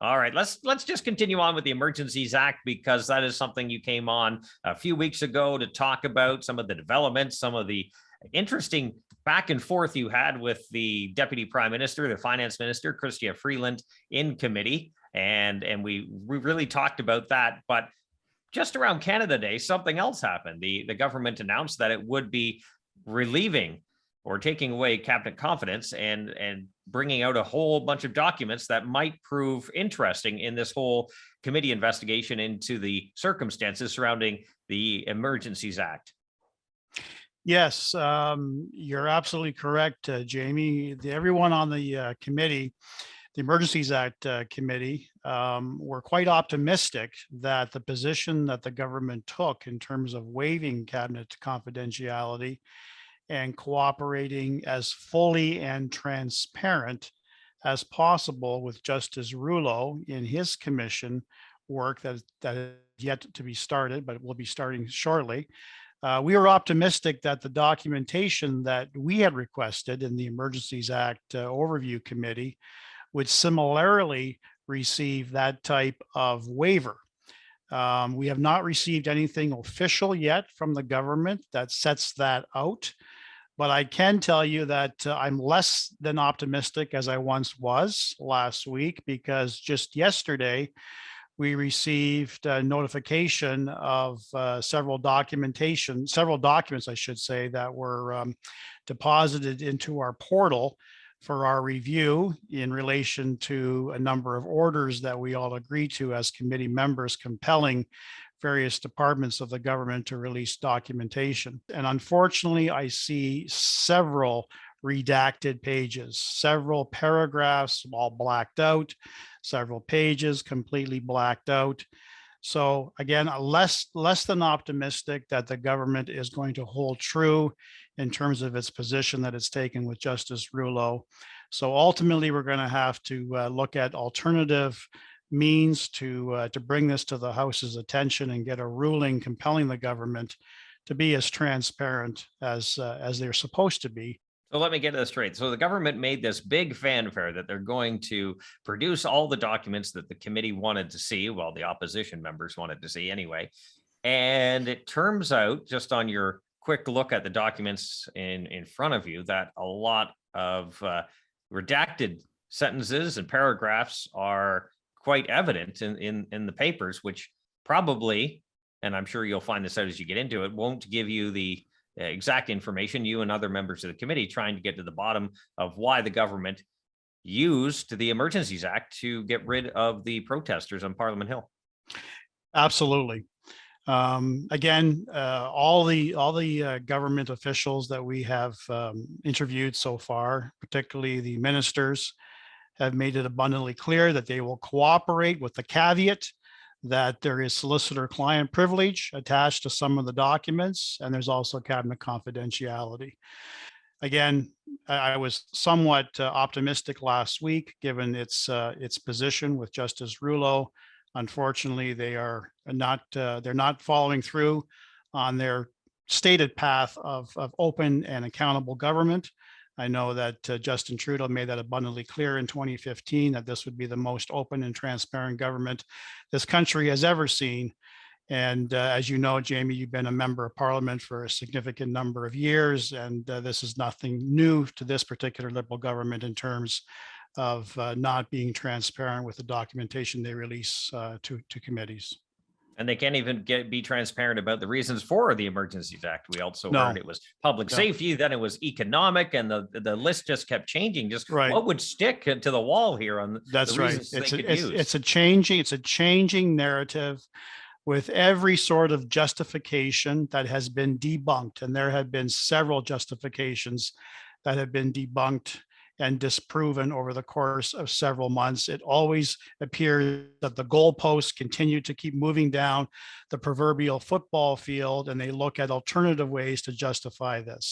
All right, let's just continue on with the Emergencies Act, because that is something you came on a few weeks ago to talk about, some of the developments, some of the interesting back and forth you had with the Deputy Prime Minister, the Finance Minister, Chrystia Freeland, in committee. And we really talked about that. But just around Canada Day, something else happened. The government announced that it would be relieving or taking away cabinet confidence and bringing out a whole bunch of documents that might prove interesting in this whole committee investigation into the circumstances surrounding the Emergencies Act. Yes, you're absolutely correct, Jamie. Everyone on the committee, the Emergencies Act committee, were quite optimistic that the position that the government took in terms of waiving cabinet confidentiality and cooperating as fully and transparent as possible with Justice Rouleau in his commission work that is yet to be started, but will be starting shortly. We were optimistic that the documentation that we had requested in the Emergencies Act Overview Committee would similarly receive that type of waiver. We have not received anything official yet from the government that sets that out. But I can tell you that I'm less than optimistic as I once was last week, because just yesterday we received a notification of several documents, I should say, that were deposited into our portal for our review in relation to a number of orders that we all agreed to as committee members, compelling various departments of the government to release documentation. And unfortunately, I see several redacted pages, several paragraphs all blacked out, several pages completely blacked out. So again, less than optimistic that the government is going to hold true in terms of its position that it's taken with Justice Rouleau. So ultimately, we're going to have to look at alternative means to bring this to the House's attention and get a ruling compelling the government to be as transparent as they're supposed to be. So let me get this straight. So the government made this big fanfare that they're going to produce all the documents that the committee wanted to see, well, the opposition members wanted to see anyway. And it turns out, just on your quick look at the documents in front of you, that a lot of redacted sentences and paragraphs are quite evident in the papers, which probably, and I'm sure you'll find this out as you get into it, won't give you the exact information. You and other members of the committee trying to get to the bottom of why the government used the Emergencies Act to get rid of the protesters on Parliament Hill. Absolutely. Again, all the government officials that we have interviewed so far, particularly the ministers, have made it abundantly clear that they will cooperate, with the caveat that there is solicitor-client privilege attached to some of the documents, and there's also cabinet confidentiality. Again, I was somewhat optimistic last week, given its position with Justice Rouleau. Unfortunately, they're not following through on their stated path of open and accountable government. I know that Justin Trudeau made that abundantly clear in 2015 that this would be the most open and transparent government this country has ever seen. And as you know, Jamie, you've been a member of Parliament for a significant number of years, and this is nothing new to this particular Liberal government in terms of not being transparent with the documentation they release to committees. And they can't even be transparent about the reasons for the Emergencies Act. We also heard it was public safety, then it was economic, and the list just kept changing. Just what would stick to the wall here on that's the right. It's a changing narrative with every sort of justification that has been debunked, and there have been several justifications that have been debunked and disproven over the course of several months. It always appears that the goalposts continue to keep moving down the proverbial football field, and they look at alternative ways to justify this.